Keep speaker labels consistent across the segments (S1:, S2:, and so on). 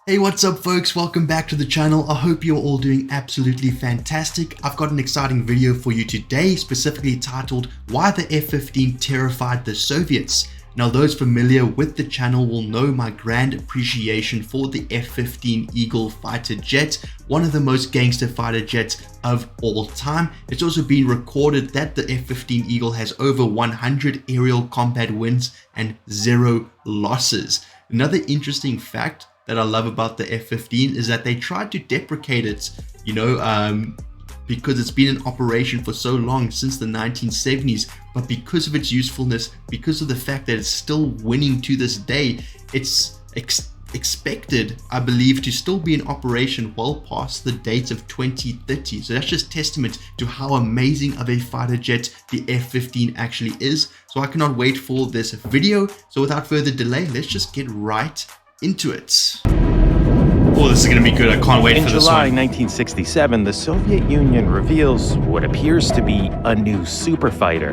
S1: Hey, what's up folks? Welcome back to the channel. I hope you're all doing absolutely fantastic. I've got an exciting video for you today, specifically titled Why the F-15 Terrified the Soviets. Now, those familiar with the channel will know my grand appreciation for the F-15 Eagle fighter jet, one of the most gangster fighter jets of all time. It's also been recorded that the F-15 Eagle has over 100 aerial combat wins and 0 losses. Another interesting fact that I love about the F-15 is that they tried to deprecate it, because it's been in operation for so long, since the 1970s, but because of its usefulness, because of the fact that it's still winning to this day, it's expected, I believe, to still be in operation well past the date of 2030. So that's just testament to how amazing of a fighter jet the F-15 actually is. So I cannot wait for this video. So without further delay, let's just get right into it. Oh, this is going to be good. I can't wait for this one.
S2: In July 1967, the Soviet Union reveals what appears to be a new super fighter,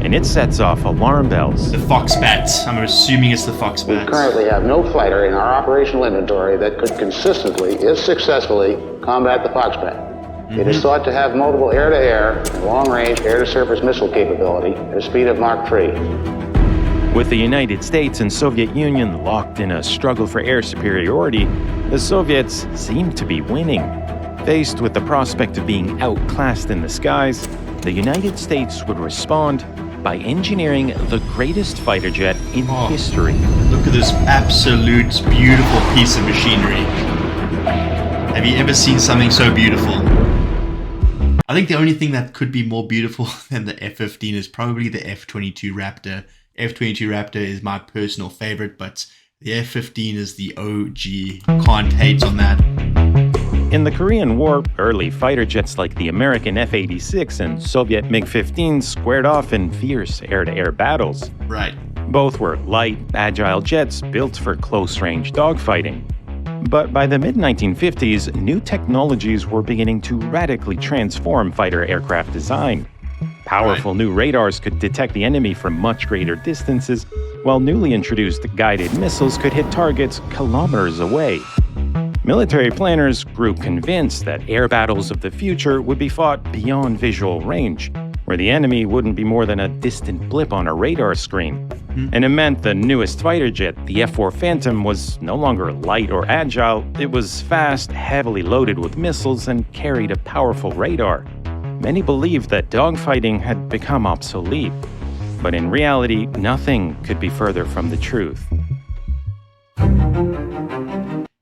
S2: and it sets off alarm bells.
S1: The Foxbat. I'm assuming it's the Foxbat.
S3: We currently have no fighter in our operational inventory that could consistently, if successfully, combat the Foxbat. It is thought to have multiple air-to-air and long-range air-to-surface missile capability at a speed of Mach 3.
S2: With the United States and Soviet Union locked in a struggle for air superiority, the Soviets seemed to be winning. Faced with the prospect of being outclassed in the skies, the United States would respond by engineering the greatest fighter jet in history.
S1: Look at this absolute beautiful piece of machinery. Have you ever seen something so beautiful? I think the only thing that could be more beautiful than the F-15 is probably the F-22 Raptor. F-22 Raptor is my personal favorite, but the F-15 is the OG. Can't hate on that.
S2: In the Korean War, early fighter jets like the American F-86 and Soviet MiG-15 squared off in fierce air-to-air battles.
S1: Right.
S2: Both were light, agile jets built for close-range dogfighting. But by the mid-1950s, new technologies were beginning to radically transform fighter aircraft design. Powerful new radars could detect the enemy from much greater distances, while newly introduced guided missiles could hit targets kilometers away. Military planners grew convinced that air battles of the future would be fought beyond visual range, where the enemy wouldn't be more than a distant blip on a radar screen. And it meant the newest fighter jet, the F-4 Phantom, was no longer light or agile. It was fast, heavily loaded with missiles, and carried a powerful radar. Many believed that dogfighting had become obsolete, but in reality, nothing could be further from the truth.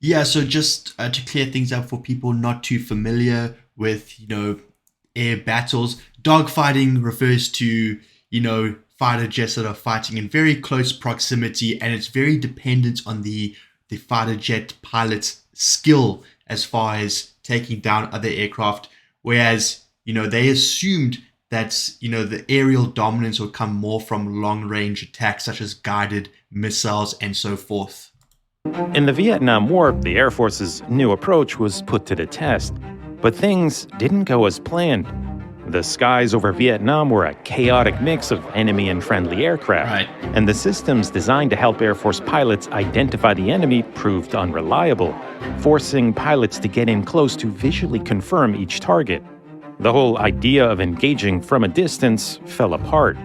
S1: Yeah, so just to clear things up for people not too familiar with, air battles, dogfighting refers to, fighter jets that are fighting in very close proximity, and it's very dependent on the fighter jet pilot's skill as far as taking down other aircraft, whereas they assumed that, the aerial dominance would come more from long-range attacks such as guided missiles and so forth.
S2: In the Vietnam War, the Air Force's new approach was put to the test, but things didn't go as planned. The skies over Vietnam were a chaotic mix of enemy and friendly aircraft, and the systems designed to help Air Force pilots identify the enemy proved unreliable, forcing pilots to get in close to visually confirm each target. The whole idea of engaging from a distance fell apart.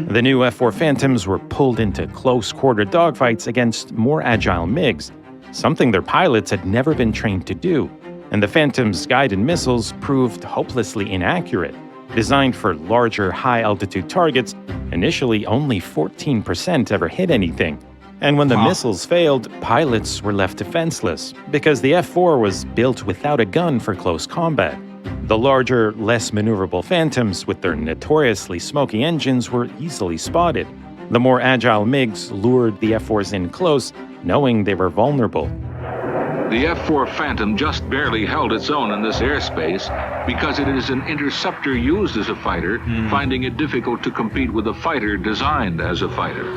S2: The new F-4 Phantoms were pulled into close-quarter dogfights against more agile MiGs, something their pilots had never been trained to do. And the Phantoms' guided missiles proved hopelessly inaccurate. Designed for larger, high-altitude targets, initially only 14% ever hit anything. And when the missiles failed, pilots were left defenseless, because the F-4 was built without a gun for close combat. The larger, less maneuverable Phantoms with their notoriously smoky engines were easily spotted. The more agile MiGs lured the F-4s in close, knowing they were vulnerable.
S4: The F-4 Phantom just barely held its own in this airspace because it is an interceptor used as a fighter, finding it difficult to compete with a fighter designed as a fighter.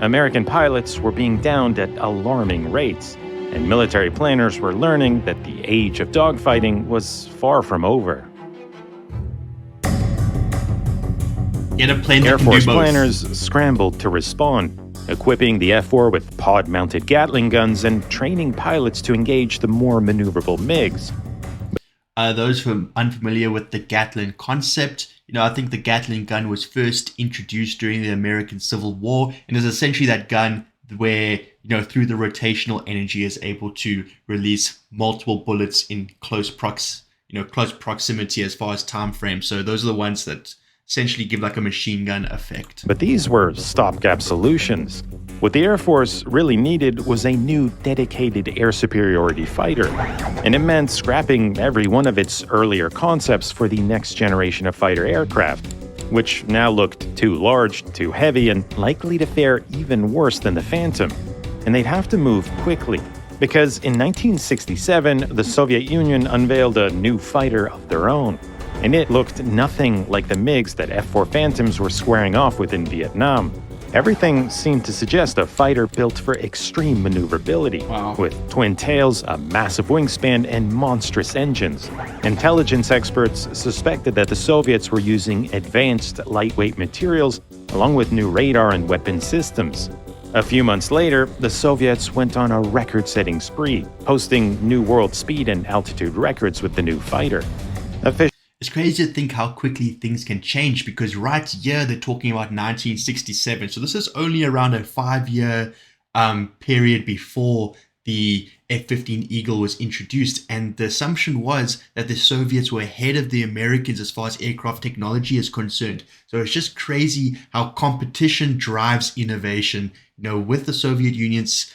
S2: American pilots were being downed at alarming rates, and military planners were learning that the age of dogfighting was far from over.
S1: Get a plane
S2: Air
S1: that can
S2: Force
S1: do both.
S2: planners scrambled to respond. equipping the F-4 with pod-mounted Gatling guns and training pilots to engage the more maneuverable MiGs.
S1: Those who are unfamiliar with the Gatling concept, I think the Gatling gun was first introduced during the American Civil War, and is essentially that gun where, through the rotational energy is able to release multiple bullets in close proximity as far as time frame. So those are the ones that essentially give like a machine gun effect.
S2: But these were stopgap solutions. What the Air Force really needed was a new dedicated air superiority fighter, and it meant scrapping every one of its earlier concepts for the next generation of fighter aircraft, which now looked too large, too heavy, and likely to fare even worse than the Phantom. And they'd have to move quickly, because in 1967, the Soviet Union unveiled a new fighter of their own, and it looked nothing like the MiGs that F-4 Phantoms were squaring off with in Vietnam. Everything seemed to suggest a fighter built for extreme maneuverability, with twin tails, a massive wingspan, and monstrous engines. Intelligence experts suspected that the Soviets were using advanced lightweight materials, along with new radar and weapon systems. A few months later, the Soviets went on a record-setting spree, posting new world speed and altitude records with the new fighter.
S1: It's crazy to think how quickly things can change, because right here they're talking about 1967. So this is only around a 5-year period before the F-15 Eagle was introduced. And the assumption was that the Soviets were ahead of the Americans as far as aircraft technology is concerned. So it's just crazy how competition drives innovation. With the Soviet Union's,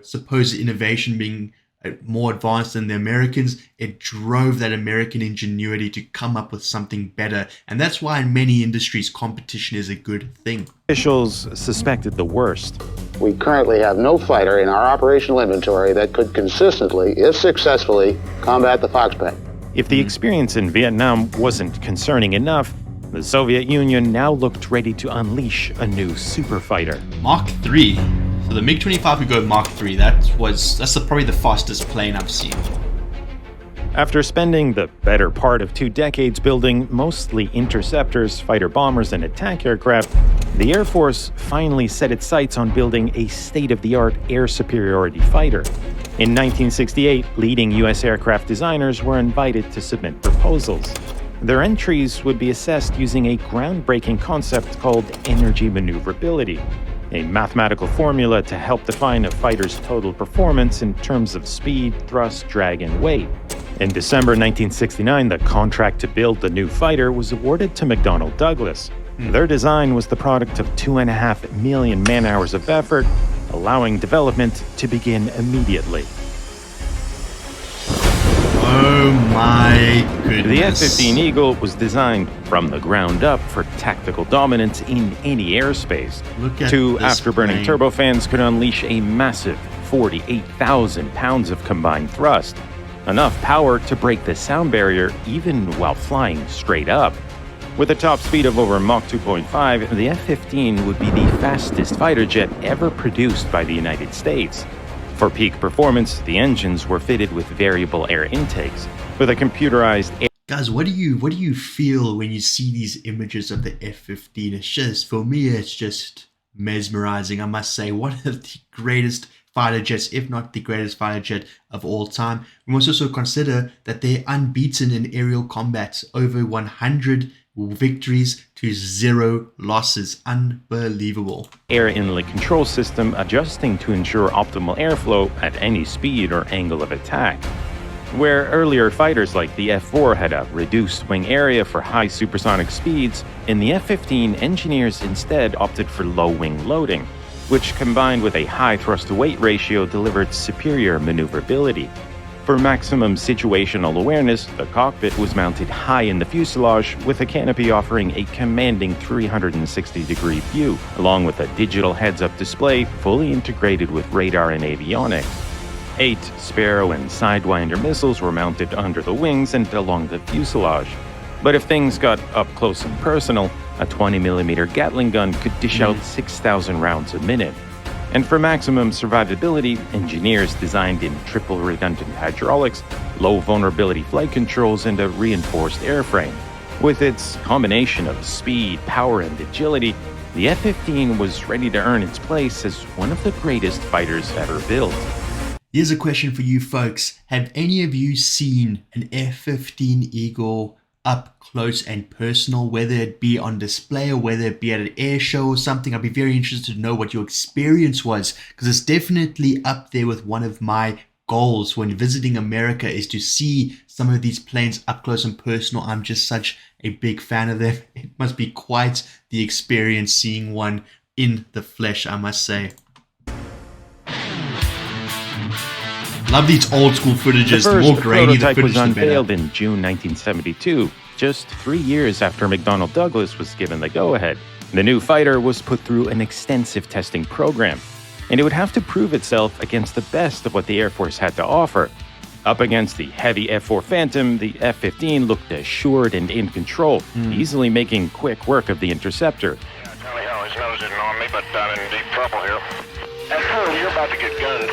S1: supposed innovation being more advanced than the Americans, it drove that American ingenuity to come up with something better. And that's why in many industries, competition is a good thing.
S2: Officials suspected the worst.
S3: We currently have no fighter in our operational inventory that could consistently, if successfully, combat the Foxbat.
S2: If the experience in Vietnam wasn't concerning enough, the Soviet Union now looked ready to unleash a new superfighter.
S1: Mark III. So the MiG-25 would go Mark III. That's probably the fastest plane I've seen.
S2: After spending the better part of 2 decades building mostly interceptors, fighter bombers, and attack aircraft, the Air Force finally set its sights on building a state-of-the-art air superiority fighter. In 1968, leading U.S. aircraft designers were invited to submit proposals. Their entries would be assessed using a groundbreaking concept called energy maneuverability, a mathematical formula to help define a fighter's total performance in terms of speed, thrust, drag, and weight. In December 1969, the contract to build the new fighter was awarded to McDonnell Douglas. Their design was the product of 2.5 million man-hours of effort, allowing development to begin immediately.
S1: Oh my goodness.
S2: The F-15 Eagle was designed from the ground up for tactical dominance in any airspace.
S1: Look at
S2: Two
S1: this
S2: afterburning
S1: plane.
S2: turbofans could unleash a massive 48,000 pounds of combined thrust, enough power to break the sound barrier even while flying straight up. With a top speed of over Mach 2.5, the F-15 would be the fastest fighter jet ever produced by the United States. For peak performance, the engines were fitted with variable air intakes, with a computerized air.
S1: Guys, what do you feel when you see these images of the F-15? It's just, for me, it's just mesmerizing. I must say, one of the greatest fighter jets, if not the greatest fighter jet of all time. We must also consider that they're unbeaten in aerial combat, over 100 victories to 0 losses. Unbelievable.
S2: Air inlet control system adjusting to ensure optimal airflow at any speed or angle of attack. Where earlier fighters like the F-4 had a reduced wing area for high supersonic speeds, in the F-15 engineers instead opted for low wing loading, which combined with a high thrust-to-weight ratio delivered superior maneuverability. For maximum situational awareness, the cockpit was mounted high in the fuselage, with a canopy offering a commanding 360-degree view, along with a digital heads-up display fully integrated with radar and avionics. 8 Sparrow and Sidewinder missiles were mounted under the wings and along the fuselage. But if things got up close and personal, a 20mm Gatling gun could dish out 6,000 rounds a minute. And for maximum survivability, engineers designed in triple redundant hydraulics, low vulnerability flight controls, and a reinforced airframe. With its combination of speed, power, and agility, the F-15 was ready to earn its place as one of the greatest fighters ever built.
S1: Here's a question for you folks. Have any of you seen an F-15 Eagle up close and personal, whether it be on display or whether it be at an air show or something? I'd be very interested to know what your experience was, because it's definitely up there with one of my goals when visiting America, is to see some of these planes up close and personal. I'm just such a big fan of them. It must be quite the experience seeing one in the flesh, I must say. Love these old school footages.
S2: The
S1: The
S2: first
S1: more grainy the
S2: prototype
S1: footage,
S2: was
S1: the better.
S2: unveiled in June 1972, just 3 years after McDonnell Douglas was given the go-ahead. The new fighter was put through an extensive testing program, and it would have to prove itself against the best of what the Air Force had to offer. Up against the heavy F-4 Phantom, the F-15 looked assured and in control, easily making quick work of the interceptor.
S5: Yeah, Charlie Howell's nose isn't on me, but I'm in deep trouble here. F-4, you're about to get gunned.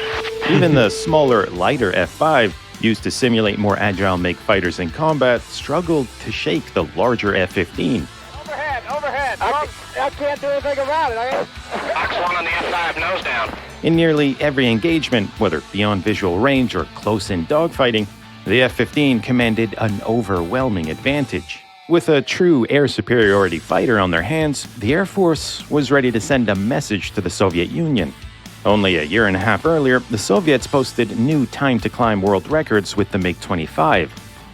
S2: Even the smaller, lighter F-5, used to simulate more agile MiG fighters in combat, struggled to shake the larger F-15.
S5: Overhead. I can't do anything about it. Box 1 on the F-5, nose down.
S2: In nearly every engagement, whether beyond visual range or close-in dogfighting, the F-15 commanded an overwhelming advantage. With a true air superiority fighter on their hands, the Air Force was ready to send a message to the Soviet Union. Only a year and a half earlier, the Soviets posted new time-to-climb world records with the MiG-25.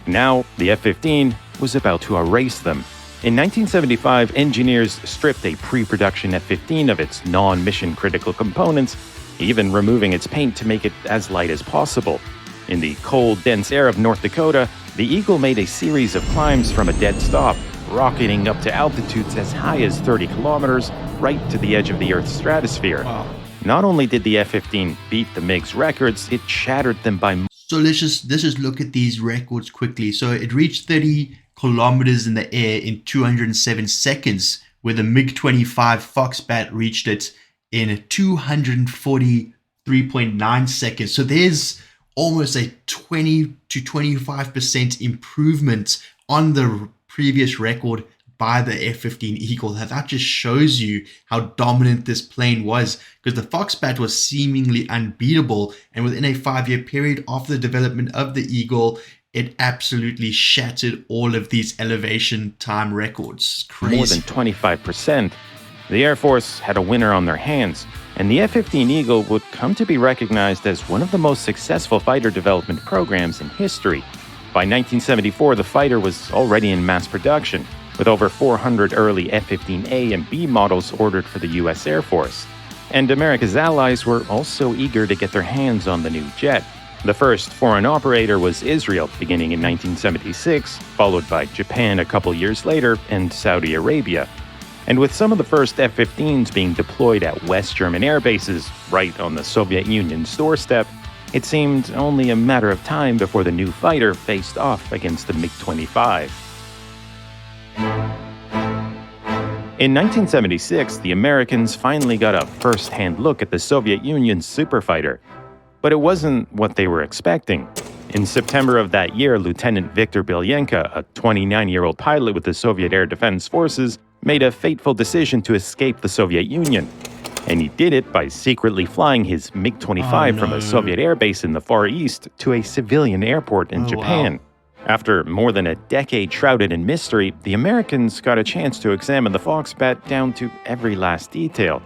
S2: Now, the F-15 was about to erase them. In 1975, engineers stripped a pre-production F-15 of its non-mission critical components, even removing its paint to make it as light as possible. In the cold, dense air of North Dakota, the Eagle made a series of climbs from a dead stop, rocketing up to altitudes as high as 30 kilometers, right to the edge of the Earth's stratosphere.
S1: Wow.
S2: Not only did the F-15 beat the MiG's records, it shattered them by...
S1: So let's just look at these records quickly. So it reached 30 kilometers in the air in 207 seconds, where the MiG-25 Foxbat reached it in 243.9 seconds. So there's almost a 20 to 25% improvement on the previous record by the F-15 Eagle. That just shows you how dominant this plane was, because the Foxbat was seemingly unbeatable, and within a 5-year period after the development of the Eagle, it absolutely shattered all of these elevation time records. Crazy.
S2: More than 25%. The Air Force had a winner on their hands, and the F-15 Eagle would come to be recognized as one of the most successful fighter development programs in history. By 1974, the fighter was already in mass production, with over 400 early F-15A and B models ordered for the U.S. Air Force. And America's allies were also eager to get their hands on the new jet. The first foreign operator was Israel, beginning in 1976, followed by Japan a couple years later, and Saudi Arabia. And with some of the first F-15s being deployed at West German air bases, right on the Soviet Union's doorstep, it seemed only a matter of time before the new fighter faced off against the MiG-25. In 1976, the Americans finally got a first-hand look at the Soviet Union's superfighter. But it wasn't what they were expecting. In September of that year, Lieutenant Viktor Belyanka, a 29-year-old pilot with the Soviet Air Defense Forces, made a fateful decision to escape the Soviet Union. And he did it by secretly flying his MiG-25 from a Soviet air base in the Far East to a civilian airport in Japan. Wow. After more than a decade shrouded in mystery, the Americans got a chance to examine the Foxbat down to every last detail.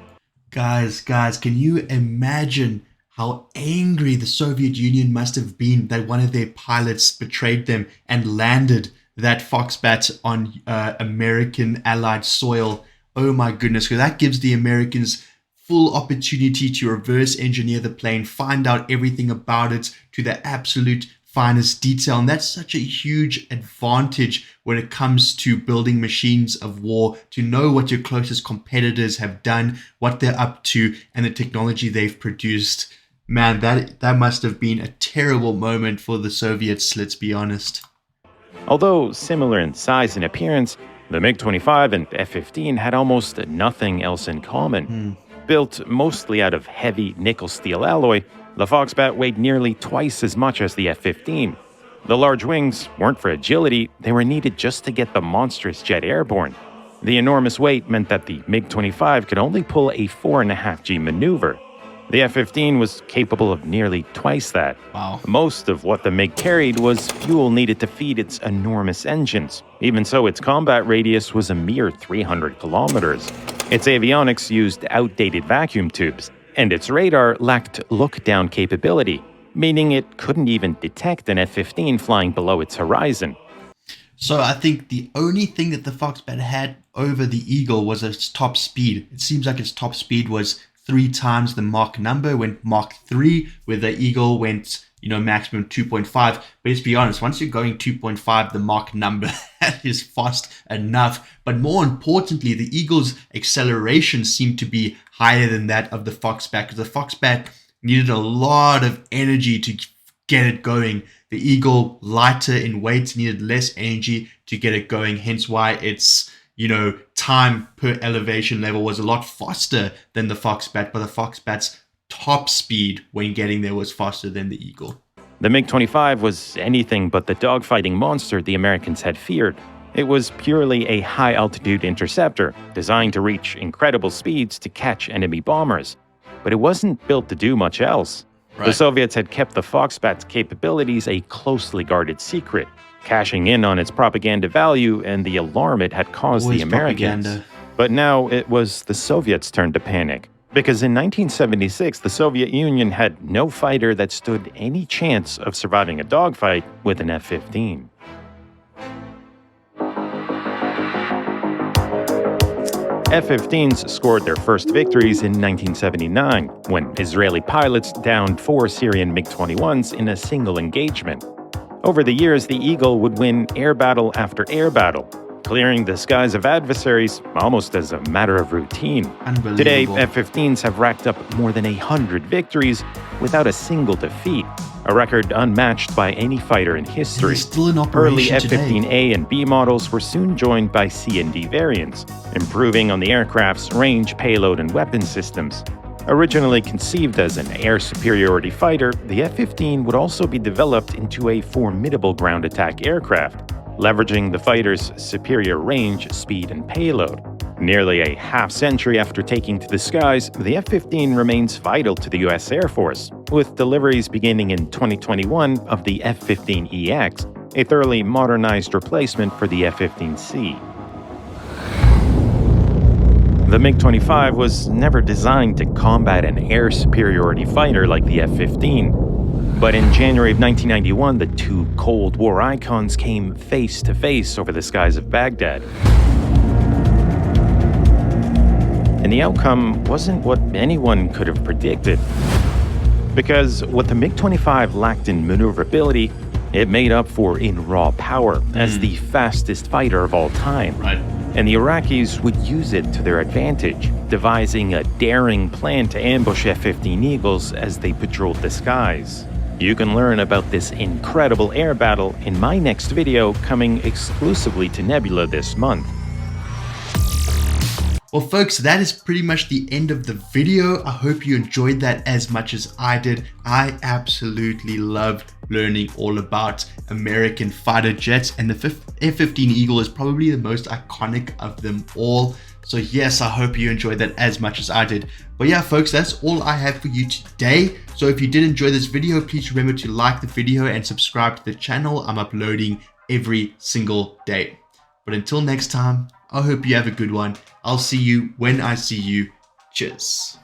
S1: Guys, can you imagine how angry the Soviet Union must have been that one of their pilots betrayed them and landed that Foxbat on American allied soil? Oh my goodness, because that gives the Americans full opportunity to reverse engineer the plane, find out everything about it to the absolute finest detail. And that's such a huge advantage when it comes to building machines of war, to know what your closest competitors have done, what they're up to, and the technology they've produced. Man, that must have been a terrible moment for the Soviets, let's be honest.
S2: Although similar in size and appearance, the MiG-25 and F-15 had almost nothing else in common. Built mostly out of heavy nickel-steel alloy, the Foxbat weighed nearly twice as much as the F-15. The large wings weren't for agility, they were needed just to get the monstrous jet airborne. The enormous weight meant that the MiG-25 could only pull a 4.5G maneuver. The F-15 was capable of nearly twice that.
S1: Wow.
S2: Most of what the MiG carried was fuel needed to feed its enormous engines. Even so, its combat radius was a mere 300 kilometers. Its avionics used outdated vacuum tubes, and its radar lacked look-down capability, meaning it couldn't even detect an F-15 flying below its horizon.
S1: So I think the only thing that the Foxbat had over the Eagle was its top speed. It seems like its top speed was 3 times the Mach number, went Mach 3, where the Eagle went, maximum 2.5. But let's be honest, once you're going 2.5, the Mach number, that is fast enough. But more importantly, the Eagle's acceleration seemed to be higher than that of the Foxbat, because the Foxbat needed a lot of energy to get it going. The Eagle, lighter in weight, needed less energy to get it going, hence why its time per elevation level was a lot faster than the Foxbat, but the Foxbat's top speed when getting there was faster than the Eagle.
S2: The MiG-25 was anything but the dogfighting monster the Americans had feared. It was purely a high-altitude interceptor, designed to reach incredible speeds to catch enemy bombers. But it wasn't built to do much else.
S1: Right.
S2: The Soviets had kept the Foxbat's capabilities a closely guarded secret, cashing in on its propaganda value and the alarm it had caused the Americans.
S1: Propaganda.
S2: But now it was the Soviets' turn to panic, because in 1976 the Soviet Union had no fighter that stood any chance of surviving a dogfight with an F-15. F-15s scored their first victories in 1979, when Israeli pilots downed 4 Syrian MiG-21s in a single engagement. Over the years, the Eagle would win air battle after air battle, clearing the skies of adversaries almost as a matter of routine. Today, F-15s have racked up more than 100 victories without a single defeat, a record unmatched by any fighter in history.
S1: It's still in
S2: Early
S1: operation today.
S2: F-15A and B models were soon joined by C and D variants, improving on the aircraft's range, payload, and weapon systems. Originally conceived as an air superiority fighter, the F-15 would also be developed into a formidable ground attack aircraft, leveraging the fighter's superior range, speed, and payload. Nearly a half-century after taking to the skies, the F-15 remains vital to the U.S. Air Force, with deliveries beginning in 2021 of the F-15EX, a thoroughly modernized replacement for the F-15C. The MiG-25 was never designed to combat an air superiority fighter like the F-15. But in January of 1991, the two Cold War icons came face to face over the skies of Baghdad. And the outcome wasn't what anyone could have predicted. Because what the MiG-25 lacked in maneuverability, it made up for in raw power as the fastest fighter of all time.
S1: Right.
S2: And the Iraqis would use it to their advantage, devising a daring plan to ambush F-15 Eagles as they patrolled the skies. You can learn about this incredible air battle in my next video coming exclusively to Nebula this month.
S1: Well, folks, that is pretty much the end of the video. I hope you enjoyed that as much as I did. I absolutely loved learning all about American fighter jets, and the F-15 Eagle is probably the most iconic of them all. So yes, I hope you enjoyed that as much as I did. But yeah, folks, that's all I have for you today. So if you did enjoy this video, please remember to like the video and subscribe to the channel. I'm uploading every single day. But until next time, I hope you have a good one. I'll see you when I see you. Cheers.